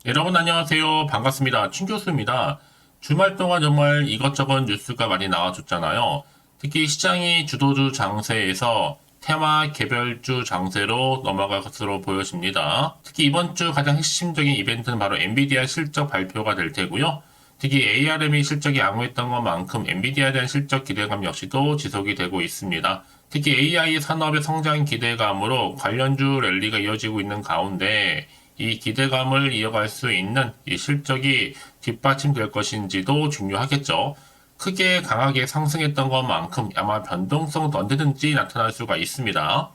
여러분 안녕하세요. 반갑습니다. 춘 교수입니다. 주말 동안 정말 이것저것 뉴스가 많이 나와줬잖아요. 특히 시장이 주도주 장세에서 테마 개별주 장세로 넘어갈 것으로 보여집니다. 특히 이번 주 가장 핵심적인 이벤트는 바로 엔비디아 실적 발표가 될 테고요. 특히 ARM이 실적이 양호했던 것만큼 엔비디아에 대한 실적 기대감 역시도 지속이 되고 있습니다. 특히 AI 산업의 성장 기대감으로 관련주 랠리가 이어지고 있는 가운데 이 기대감을 이어갈 수 있는 이 실적이 뒷받침될 것인지도 중요하겠죠. 크게 강하게 상승했던 것만큼 아마 변동성도 언제든지 나타날 수가 있습니다.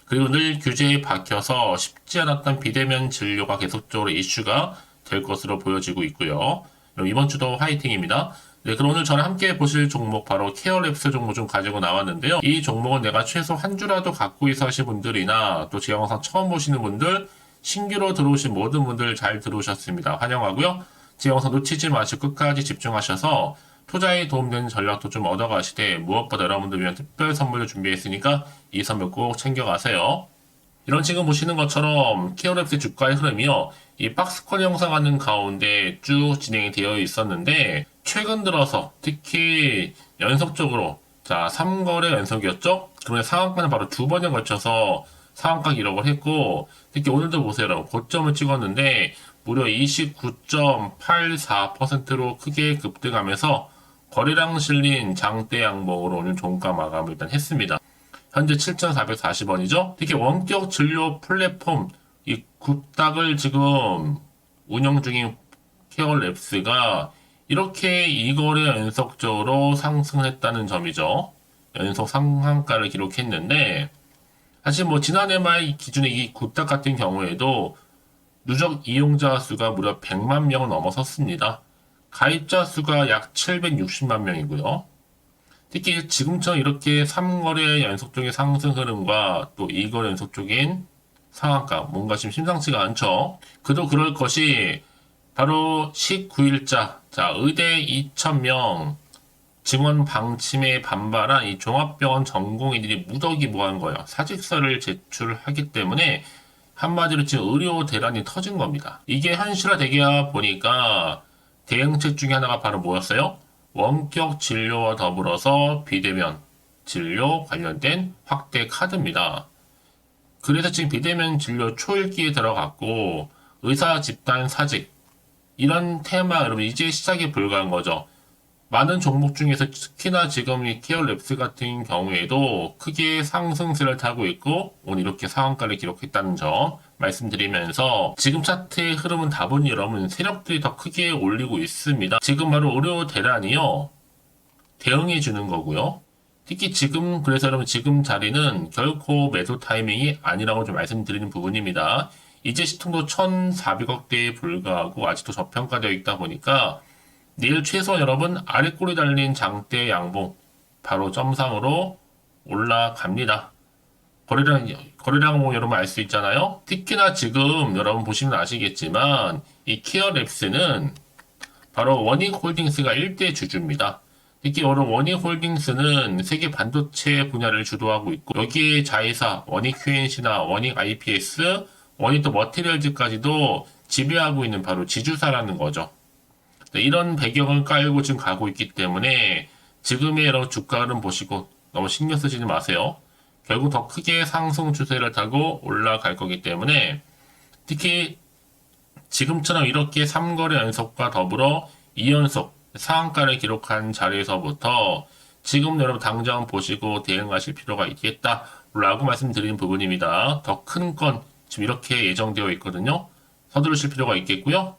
그리고 늘 규제에 박혀서 쉽지 않았던 비대면 진료가 계속적으로 이슈가 될 것으로 보여지고 있고요. 그럼 이번 주도 화이팅입니다. 네, 그럼 오늘 저랑 함께 보실 종목 바로 케어랩스 종목 좀 가지고 나왔는데요. 이 종목은 내가 최소 한 주라도 갖고 있어 하신 분들이나 또 제 영상 처음 보시는 분들, 신규로 들어오신 모든 분들 잘 들어오셨습니다. 환영하고요. 제 영상 놓치지 마시고 끝까지 집중하셔서 투자에 도움되는 전략도 좀 얻어가시되 무엇보다 여러분들 위한 특별 선물을 준비했으니까 이 선물 꼭 챙겨가세요. 이런 지금 보시는 것처럼 케어랩스 주가의 흐름이요. 이 박스권 형성하는 가운데 쭉 진행이 되어 있었는데 최근 들어서 특히 연속적으로 3거래 연속이었죠? 그러면 상한가는 바로 두 번에 걸쳐서 상한가 기록을 했고 특히 오늘도 보세요. 여러분. 고점을 찍었는데 무려 29.84%로 크게 급등하면서 거래량 실린 장대 양봉으로 오늘 종가 마감을 일단 했습니다. 현재 7,440원이죠. 특히 원격 진료 플랫폼 이 굿닥을 지금 운영 중인 케어랩스가 이렇게 2거래 연속적으로 상승했다는 점이죠. 연속 상한가를 기록했는데 사실 지난해 말 기준의 이 굿닥 같은 경우에도 누적 이용자 수가 무려 100만 명을 넘어섰습니다. 가입자 수가 약 760만 명이고요. 특히 지금처럼 이렇게 3거래 연속적인 상승 흐름과 또 2거래 연속적인 상한가, 뭔가 지금 심상치가 않죠. 그도 그럴 것이 바로 19일자, 의대 2,000명 증원 방침에 반발한 이 종합병원 전공의들이 무더기 뭐한 거예요. 사직서를 제출하기 때문에 한마디로 지금 의료 대란이 터진 겁니다. 이게 현실화되게 보니까 대응책 중에 하나가 바로 뭐였어요? 원격 진료와 더불어서 비대면 진료 관련된 확대 카드입니다. 그래서 지금 비대면 진료 초읽기에 들어갔고 의사 집단 사직 이런 테마 여러분 이제 시작에 불과한 거죠. 많은 종목 중에서 특히나 지금 이 케어랩스 같은 경우에도 크게 상승세를 타고 있고 오늘 이렇게 상한가를 기록했다는 점 말씀드리면서 지금 차트의 흐름은 다분히 여러분 세력들이 더 크게 올리고 있습니다. 지금 바로 의료 대란이요. 대응해 주는 거고요. 특히 지금 그래서 여러분 지금 자리는 결코 매도 타이밍이 아니라고 좀 말씀드리는 부분입니다. 이제 시총도 1,400억대에 불과하고 아직도 저평가되어 있다 보니까 내일 최소 여러분 아래 꼬리 달린 장대 양봉 바로 점상으로 올라갑니다. 거래량 여러분 알 수 있잖아요. 특히나 지금 여러분 보시면 아시겠지만 이 케어랩스는 바로 원익홀딩스가 1대 주주입니다. 특히 원익홀딩스는 세계 반도체 분야를 주도하고 있고 여기에 자회사 원익QNC나 원익IPS, 원익도 머티리얼즈까지도 지배하고 있는 바로 지주사라는 거죠. 이런 배경을 깔고 지금 가고 있기 때문에 지금의 여러 주가 흐름 보시고 너무 신경 쓰지 마세요. 결국 더 크게 상승 추세를 타고 올라갈 거기 때문에 특히 지금처럼 이렇게 3거래 연속과 더불어 2연속 상한가를 기록한 자리에서부터 지금 여러분 당장 보시고 대응하실 필요가 있겠다라고 말씀드리는 부분입니다. 더 큰 건 지금 이렇게 예정되어 있거든요. 서두르실 필요가 있겠고요.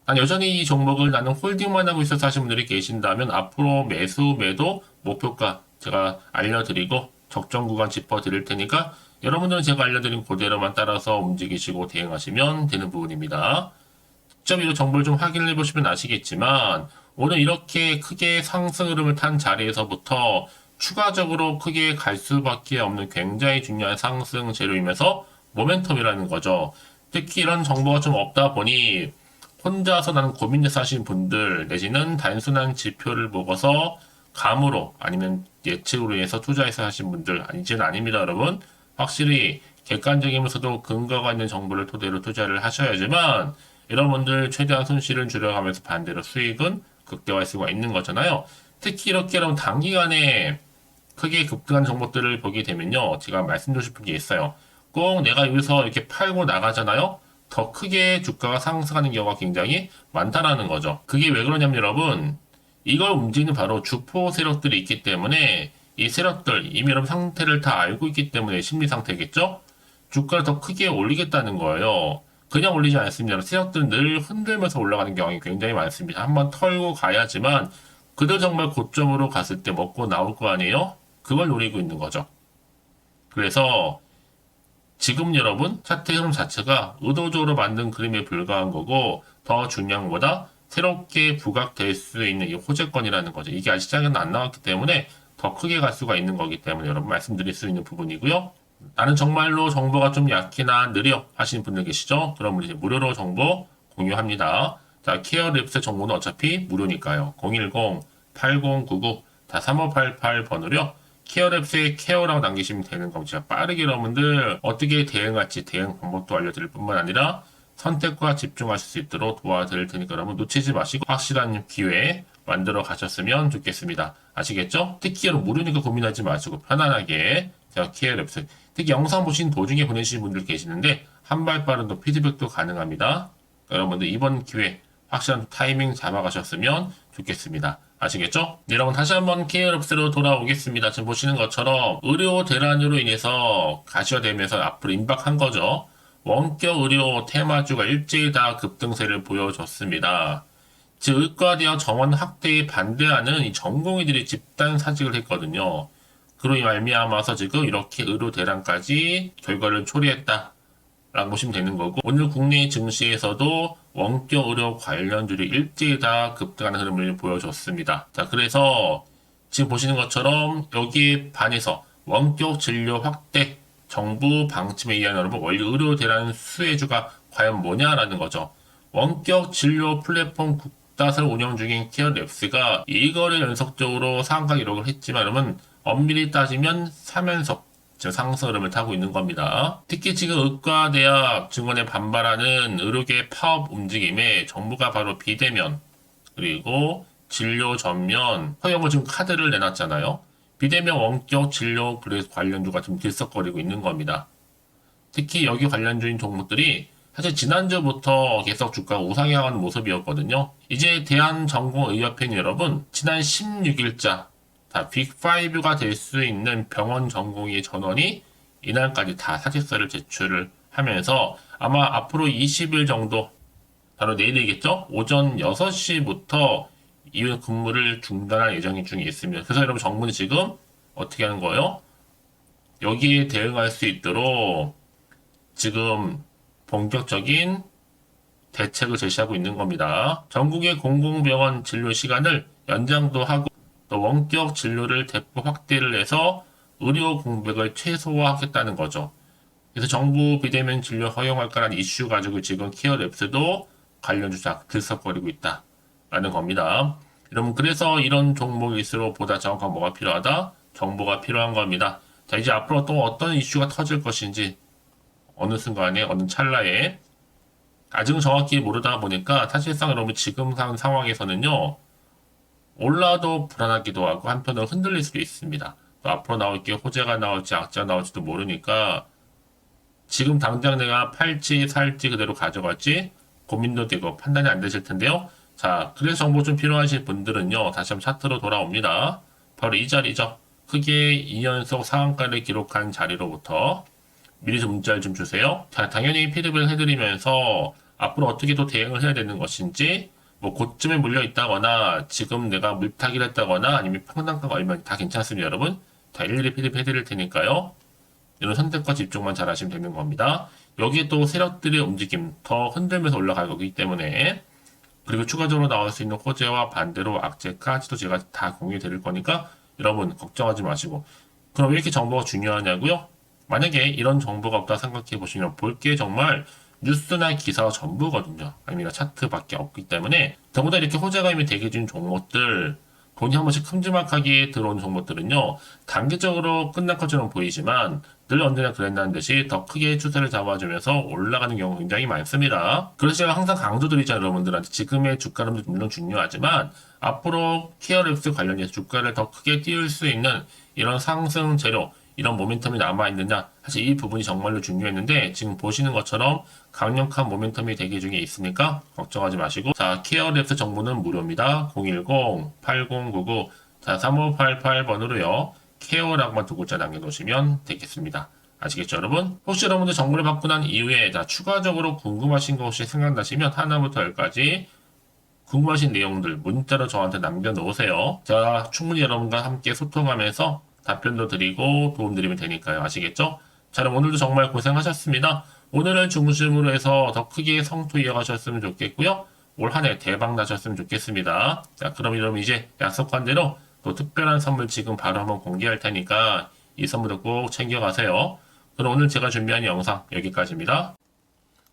난 여전히 이 종목을 나는 홀딩만 하고 있어서 하신 분들이 계신다면 앞으로 매수, 매도, 목표가 제가 알려드리고 적정 구간 짚어드릴 테니까 여러분들은 제가 알려드린 그대로만 따라서 움직이시고 대응하시면 되는 부분입니다. 직접 이 정보를 좀 확인해 보시면 아시겠지만 오늘 이렇게 크게 상승 흐름을 탄 자리에서부터 추가적으로 크게 갈 수밖에 없는 굉장히 중요한 상승 재료이면서 모멘텀이라는 거죠. 특히 이런 정보가 좀 없다 보니 혼자서 나는 고민해서 하신 분들 내지는 단순한 지표를 보고서 감으로 아니면 예측으로 해서 투자해서 하신 분들 이제는 아닙니다 여러분. 확실히 객관적이면서도 근거가 있는 정보를 토대로 투자를 하셔야지만 여러분들 최대한 손실을 줄여가면서 반대로 수익은 극대화할 수가 있는 거잖아요. 특히 이렇게 여러분 단기간에 크게 급등한 종목들을 보게 되면요. 제가 말씀드리고 싶은 게 있어요. 꼭 내가 여기서 이렇게 팔고 나가잖아요. 더 크게 주가가 상승하는 경우가 굉장히 많다라는 거죠. 그게 왜 그러냐면 여러분, 이걸 움직이는 바로 주포 세력들이 있기 때문에 이 세력들 이미 여러분 상태를 다 알고 있기 때문에 심리 상태겠죠? 주가를 더 크게 올리겠다는 거예요. 그냥 올리지 않습니다. 세력들은 늘 흔들면서 올라가는 경향이 굉장히 많습니다. 한번 털고 가야지만 그들 정말 고점으로 갔을 때 먹고 나올 거 아니에요? 그걸 노리고 있는 거죠. 그래서 지금 여러분 차트 흐름 자체가 의도적으로 만든 그림에 불과한 거고 더 중요한 것보다 새롭게 부각될 수 있는 이 호재권이라는 거죠. 이게 아직 시장에는 안 나왔기 때문에 더 크게 갈 수가 있는 거기 때문에 여러분 말씀드릴 수 있는 부분이고요. 나는 정말로 정보가 좀 약히나 느려 하시는 분들 계시죠? 그러면 이제 무료로 정보 공유합니다. 자, 케어랩스 정보는 어차피 무료니까요. 010-8099-3588번호요. 케어랩스에 케어라고 남기시면 되는 겁니다. 제가 빠르게 여러분들 어떻게 대응할지 대응 방법도 알려드릴 뿐만 아니라 선택과 집중하실 수 있도록 도와드릴 테니까 여러분 놓치지 마시고 확실한 기회 만들어 가셨으면 좋겠습니다. 아시겠죠? 특히 여러분 무료니까 고민하지 마시고 편안하게 제가 케어랩스 특히 영상 보신 도중에 보내주신 분들 계시는데 한 발 빠른 또 피드백도 가능합니다. 여러분들 이번 기회 확실한 타이밍 잡아가셨으면 좋겠습니다. 아시겠죠? 네, 여러분 다시 한번 케어랩스로 돌아오겠습니다. 지금 보시는 것처럼 의료 대란으로 인해서 가시화되면서 앞으로 임박한 거죠. 원격 의료 테마주가 일제히 다 급등세를 보여줬습니다. 즉 의과대학 정원 확대에 반대하는 이 전공의들이 집단 사직을 했거든요. 그로 말미암아서 지금 이렇게 의료 대란까지 결과를 초래했다. 라고 보시면 되는 거고 오늘 국내 증시에서도 원격 의료 관련주들이 일제히 다 급등하는 흐름을 보여줬습니다. 자, 그래서 지금 보시는 것처럼 여기에 반해서 원격 진료 확대 정부 방침에 의한 여러분 원료 의료 대란 수혜주가 과연 뭐냐라는 거죠. 원격 진료 플랫폼 국다설 운영 중인 케어랩스가 2거래 연속적으로 상한가 기록을 했지만 여러분 엄밀히 따지면 3연속 지금 상승 흐름을 타고 있는 겁니다. 특히 지금 의과대학 증언에 반발하는 의료계 파업 움직임에 정부가 바로 비대면 그리고 진료 전면 허용을 지금 카드를 내놨잖아요. 비대면 원격 진료 그래서 관련주가 좀 들썩거리고 있는 겁니다. 특히 여기 관련주인 종목들이 사실 지난주부터 계속 주가가 우상향하는 모습이었거든요. 이제 대한전공의협회는 여러분 지난 16일자 빅5가 될 수 있는 병원 전공의 전원이 이날까지 다 사직서를 제출을 하면서 아마 앞으로 20일 정도 바로 내일이겠죠? 오전 6시부터 이후 근무를 중단할 예정이 중에 있습니다. 그래서 여러분 정부는 지금 어떻게 하는 거예요? 여기에 대응할 수 있도록 지금 본격적인 대책을 제시하고 있는 겁니다. 전국의 공공병원 진료 시간을 연장도 하고 또 원격 진료를 대폭 확대를 해서 의료 공백을 최소화하겠다는 거죠. 그래서 정부 비대면 진료 허용할까라는 이슈 가지고 지금 케어랩스도 관련 주작 들썩거리고 있다라는 겁니다. 여러분 그래서 이런 종목일수록 보다 정확한 뭐가 필요하다? 정보가 필요한 겁니다. 자 이제 앞으로 또 어떤 이슈가 터질 것인지 어느 순간에 어느 찰나에 아직은 정확히 모르다 보니까 사실상 여러분 지금 상황에서는요. 올라도 불안하기도 하고 한편으로 흔들릴 수도 있습니다. 또 앞으로 나올 게 호재가 나올지 악재가 나올지도 모르니까 지금 당장 내가 팔지 살지 그대로 가져갈지 고민도 되고 판단이 안 되실 텐데요. 자, 그래서 정보 좀 필요하신 분들은요. 다시 한번 차트로 돌아옵니다. 바로 이 자리죠. 크게 2연속 상한가를 기록한 자리로부터 미리 좀 문자를 좀 주세요. 자, 당연히 피드백을 해드리면서 앞으로 어떻게 또 대응을 해야 되는 것인지 뭐 고점에 물려 있다거나 지금 내가 물타기를 했다거나 아니면 평단가가 얼마 다 괜찮습니다 여러분. 다 일일이 피드백 해드릴 테니까요. 이런 선택과 집중만 잘 하시면 되는 겁니다. 여기에 또 세력들의 움직임 더 흔들면서 올라갈 거기 때문에 그리고 추가적으로 나올 수 있는 호재와 반대로 악재까지도 제가 다 공유해 드릴 거니까 여러분 걱정하지 마시고 그럼 왜 이렇게 정보가 중요하냐고요? 만약에 이런 정보가 없다 생각해 보시면 볼 게 정말 뉴스나 기사가 전부거든요. 아니면 차트밖에 없기 때문에 더보다 이렇게 호재가 이미 대기 중인 종목들 돈이 한 번씩 큼지막하게 들어온 종목들은요, 단기적으로 끝난 것처럼 보이지만 늘 언제나 그랬다는 듯이 더 크게 추세를 잡아주면서 올라가는 경우 굉장히 많습니다. 그래서 제가 항상 강조드리죠, 여러분들한테. 지금의 주가는 물론 중요하지만 앞으로 케어랩스 관련해서 주가를 더 크게 띄울 수 있는 이런 상승 재료, 이런 모멘텀이 남아있느냐, 사실 이 부분이 정말로 중요했는데 지금 보시는 것처럼 강력한 모멘텀이 대기 중에 있으니까 걱정하지 마시고, 자, 케어랩스 정보는 무료입니다. 010-8099 3588번으로요 케어라고만 두 글자 남겨놓으시면 되겠습니다. 아시겠죠, 여러분? 혹시 여러분들 정보를 받고 난 이후에 추가적으로 궁금하신 거 혹시 생각나시면 하나부터 열까지 궁금하신 내용들 문자로 저한테 남겨놓으세요. 제가 충분히 여러분과 함께 소통하면서 답변도 드리고 도움드리면 되니까요. 아시겠죠? 자, 그럼 오늘도 정말 고생하셨습니다. 오늘을 중심으로 해서 더 크게 성토 이어가셨으면 좋겠고요. 올 한 해 대박 나셨으면 좋겠습니다. 자, 그럼 여러분 이제 약속한 대로 또 특별한 선물 지금 바로 한번 공개할 테니까 이 선물도 꼭 챙겨가세요. 그럼 오늘 제가 준비한 영상 여기까지입니다.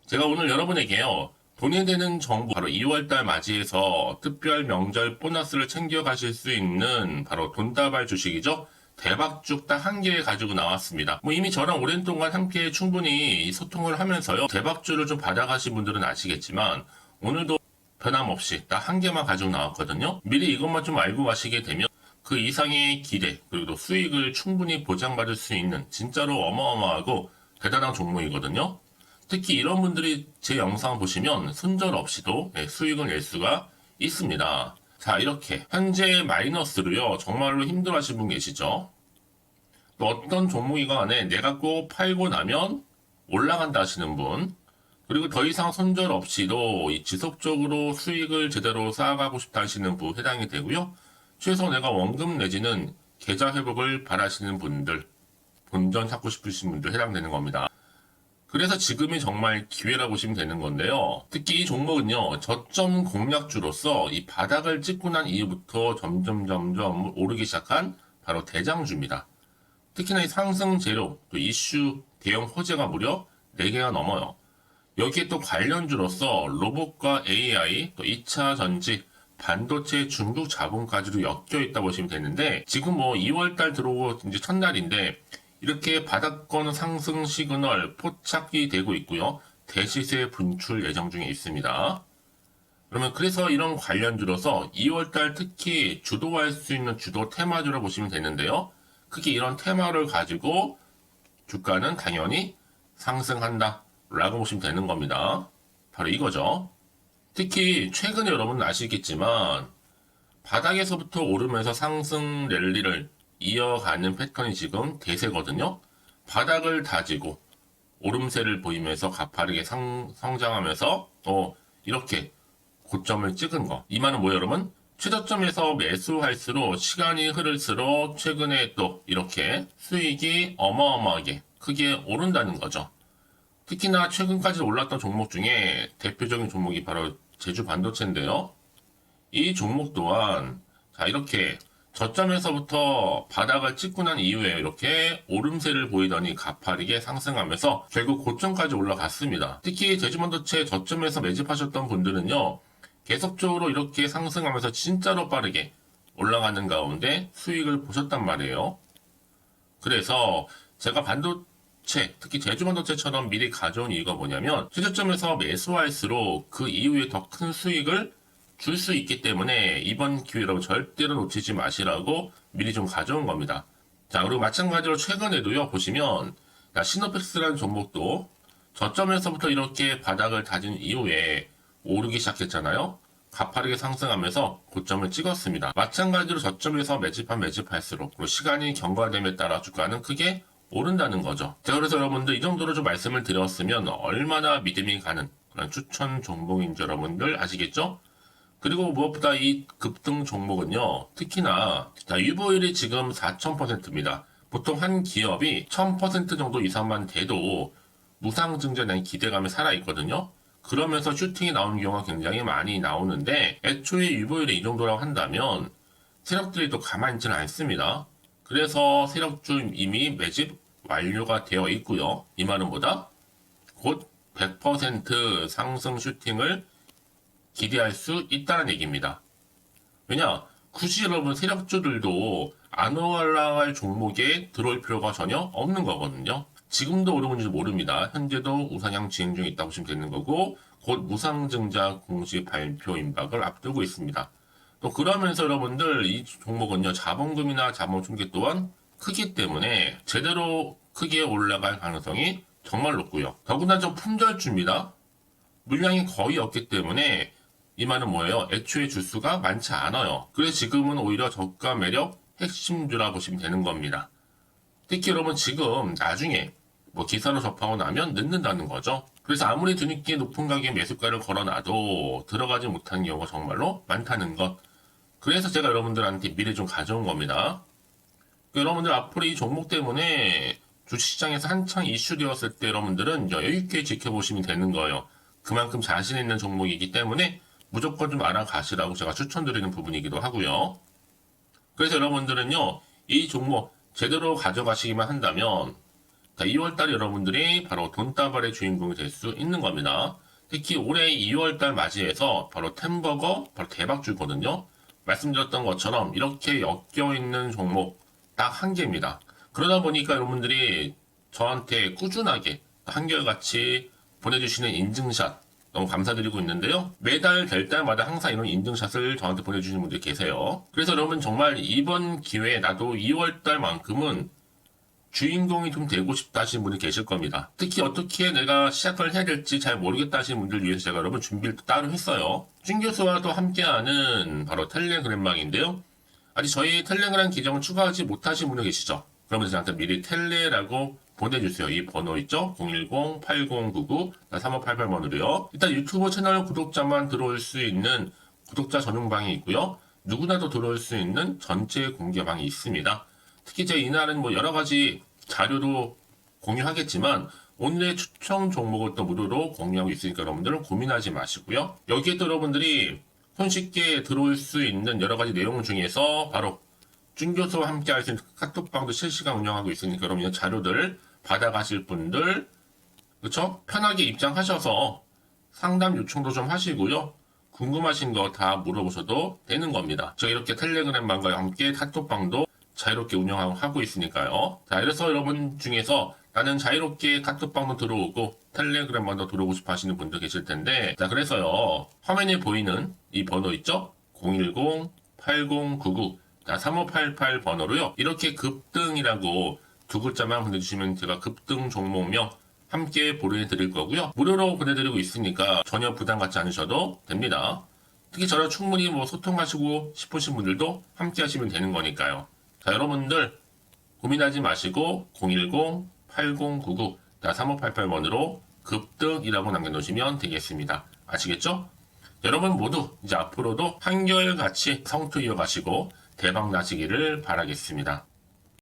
제가 오늘 여러분에게요, 돈이 되는 정보, 바로 2월달 맞이해서 특별 명절 보너스를 챙겨가실 수 있는 바로 돈다발 주식이죠. 대박죽 딱 한 개 가지고 나왔습니다. 뭐 이미 저랑 오랜 동안 함께 충분히 소통을 하면서요, 대박주를 좀 받아가신 분들은 아시겠지만 오늘도 변함없이 딱 한 개만 가지고 나왔거든요. 미리 이것만 좀 알고 가시게 되면 그 이상의 기대, 그리고 또 수익을 충분히 보장받을 수 있는 진짜로 어마어마하고 대단한 종목이거든요. 특히 이런 분들이 제 영상 보시면 손절 없이도 수익을 낼 수가 있습니다. 자, 이렇게 현재 마이너스로요, 정말로 힘들어하시는 분 계시죠? 또 어떤 종목이건 간에 내가 꼭 팔고 나면 올라간다 하시는 분, 그리고 더 이상 손절 없이도 지속적으로 수익을 제대로 쌓아가고 싶다 하시는 분 해당이 되고요. 최소 내가 원금 내지는 계좌 회복을 바라시는 분들, 본전 찾고 싶으신 분들 해당되는 겁니다. 그래서 지금이 정말 기회라고 보시면 되는 건데요. 특히 이 종목은요, 저점 공략주로서 이 바닥을 찍고 난 이후부터 점점 오르기 시작한 바로 대장주입니다. 특히나 이 상승 재료, 또 이슈, 대형 호재가 무려 4개가 넘어요. 여기에 또 관련주로서 로봇과 AI, 또 2차 전지, 반도체, 중국 자본까지도 엮여 있다 보시면 되는데, 지금 뭐 2월달 들어오고 이제 첫날인데 이렇게 바닥권 상승 시그널 포착이 되고 있고요. 대시세 분출 예정 중에 있습니다. 그러면 그래서 이런 관련주로서 2월달 특히 주도할 수 있는 주도 테마주로 보시면 되는데요. 크게 이런 테마를 가지고 주가는 당연히 상승한다 라고 보시면 되는 겁니다. 바로 이거죠. 특히 최근에 여러분은 아시겠지만 바닥에서부터 오르면서 상승 랠리를 이어가는 패턴이 지금 대세거든요. 바닥을 다지고 오름세를 보이면서 가파르게 성장하면서 또 이렇게 고점을 찍은 거. 이 말은 뭐예요, 여러분? 최저점에서 매수할수록 시간이 흐를수록 최근에 또 이렇게 수익이 어마어마하게 크게 오른다는 거죠. 특히나 최근까지 올랐던 종목 중에 대표적인 종목이 바로 제주 반도체인데요. 이 종목 또한 자, 이렇게 저점에서부터 바닥을 찍고 난 이후에 이렇게 오름세를 보이더니 가파르게 상승하면서 결국 고점까지 올라갔습니다. 특히 제주반도체 저점에서 매집하셨던 분들은요, 계속적으로 이렇게 상승하면서 진짜로 빠르게 올라가는 가운데 수익을 보셨단 말이에요. 그래서 제가 반도체, 특히 제주반도체처럼 미리 가져온 이유가 뭐냐면 최저점에서 매수할수록 그 이후에 더 큰 수익을 줄 수 있기 때문에 이번 기회로 절대로 놓치지 마시라고 미리 좀 가져온 겁니다. 자, 그리고 마찬가지로 최근에도요, 보시면 시노펙스라는 종목도 저점에서부터 이렇게 바닥을 다진 이후에 오르기 시작했잖아요. 가파르게 상승하면서 고점을 찍었습니다. 마찬가지로 저점에서 매집할수록 그리고 시간이 경과됨에 따라 주가는 크게 오른다는 거죠. 자, 그래서 여러분들 이 정도로 좀 말씀을 드렸으면 얼마나 믿음이 가는 그런 추천 종목인지 여러분들 아시겠죠? 그리고 무엇보다 이 급등 종목은요, 특히나 유보율이 지금 4000%입니다. 보통 한 기업이 1000% 정도 이상만 돼도 무상증자에 대한 기대감이 살아있거든요. 그러면서 슈팅이 나오는 경우가 굉장히 많이 나오는데, 애초에 유보율이 이 정도라고 한다면 세력들이 또 가만히 있지는 않습니다. 그래서 세력주 이미 매집 완료가 되어 있고요. 이 말은 뭐다? 곧 100% 상승 슈팅을 기대할 수 있다는 얘기입니다. 왜냐? 굳이 여러분 세력주들도 안 올라갈 종목에 들어올 필요가 전혀 없는 거거든요. 지금도 오르는지 모릅니다. 현재도 우상향 진행 중에 있다고 보시면 되는 거고 곧 무상증자 공시 발표 임박을 앞두고 있습니다. 또 그러면서 여러분들 이 종목은요 자본금이나 자본 충격 또한 크기 때문에 제대로 크게 올라갈 가능성이 정말 높고요. 더구나 좀 품절주입니다. 물량이 거의 없기 때문에 이 말은 뭐예요? 애초에 주수가 많지 않아요. 그래서 지금은 오히려 저가 매력 핵심주라 보시면 되는 겁니다. 특히 여러분 지금 나중에 뭐 기사로 접하고 나면 늦는다는 거죠. 그래서 아무리 뒤늦게 높은 가격에 매수가를 걸어놔도 들어가지 못하는 경우가 정말로 많다는 것. 그래서 제가 여러분들한테 미리 좀 가져온 겁니다. 여러분들 앞으로 이 종목 때문에 주식시장에서 한창 이슈되었을 때 여러분들은 여유있게 지켜보시면 되는 거예요. 그만큼 자신 있는 종목이기 때문에 무조건 좀 알아가시라고 제가 추천드리는 부분이기도 하고요. 그래서 여러분들은요, 이 종목 제대로 가져가시기만 한다면 2월달에 여러분들이 바로 돈다발의 주인공이 될 수 있는 겁니다. 특히 올해 2월달 맞이해서 바로 템버거 바로 대박주거든요. 말씀드렸던 것처럼 이렇게 엮여있는 종목 딱 한 개입니다. 그러다 보니까 여러분들이 저한테 꾸준하게 한결같이 보내주시는 인증샷 너무 감사드리고 있는데요. 매달 될 때마다 항상 이런 인증샷을 저한테 보내주시는 분들이 계세요. 그래서 여러분 정말 이번 기회에 나도 2월달만큼은 주인공이 좀 되고 싶다 하시는 분이 계실 겁니다. 특히 어떻게 내가 시작을 해야 될지 잘 모르겠다 하시는 분들 위해서 제가 여러분 준비를 따로 했어요. 준 교수와도 함께하는 바로 텔레그램방인데요. 아직 저희 텔레그램 계정을 추가하지 못하신 분이 계시죠? 그러면 저한테 미리 텔레라고 보내주세요. 이 번호 있죠? 010-8099-3588번으로요. 일단 유튜브 채널 구독자만 들어올 수 있는 구독자 전용방이 있고요. 누구나도 들어올 수 있는 전체 공개방이 있습니다. 특히 제가 이날은 뭐 여러 가지 자료도 공유하겠지만 오늘의 추천 종목을 또 무료로 공유하고 있으니까 여러분들은 고민하지 마시고요. 여기에 또 여러분들이 손쉽게 들어올 수 있는 여러 가지 내용 중에서 바로 준교수와 함께 할 수 있는 카톡방도 실시간 운영하고 있으니까 여러분 자료들 받아가실 분들 그쵸? 편하게 입장하셔서 상담 요청도 좀 하시고요. 궁금하신 거 다 물어보셔도 되는 겁니다. 저 이렇게 텔레그램방과 함께 카톡방도 자유롭게 운영하고 있으니까요. 자, 그래서 여러분 중에서 나는 자유롭게 카톡방도 들어오고 텔레그램방도 들어오고 싶어 하시는 분들 계실 텐데, 자, 그래서요. 화면에 보이는 이 번호 있죠? 010-8099-3588 번호로요. 이렇게 급등이라고 두 글자만 보내주시면 제가 급등 종목명 함께 보내드릴 거고요. 무료로 보내드리고 있으니까 전혀 부담 갖지 않으셔도 됩니다. 특히 저랑 충분히 뭐 소통하시고 싶으신 분들도 함께 하시면 되는 거니까요. 자, 여러분들 고민하지 마시고 010-8099-3588번으로 급등이라고 남겨놓으시면 되겠습니다. 아시겠죠? 여러분 모두 이제 앞으로도 한결같이 성투 이어가시고 대박 나시기를 바라겠습니다.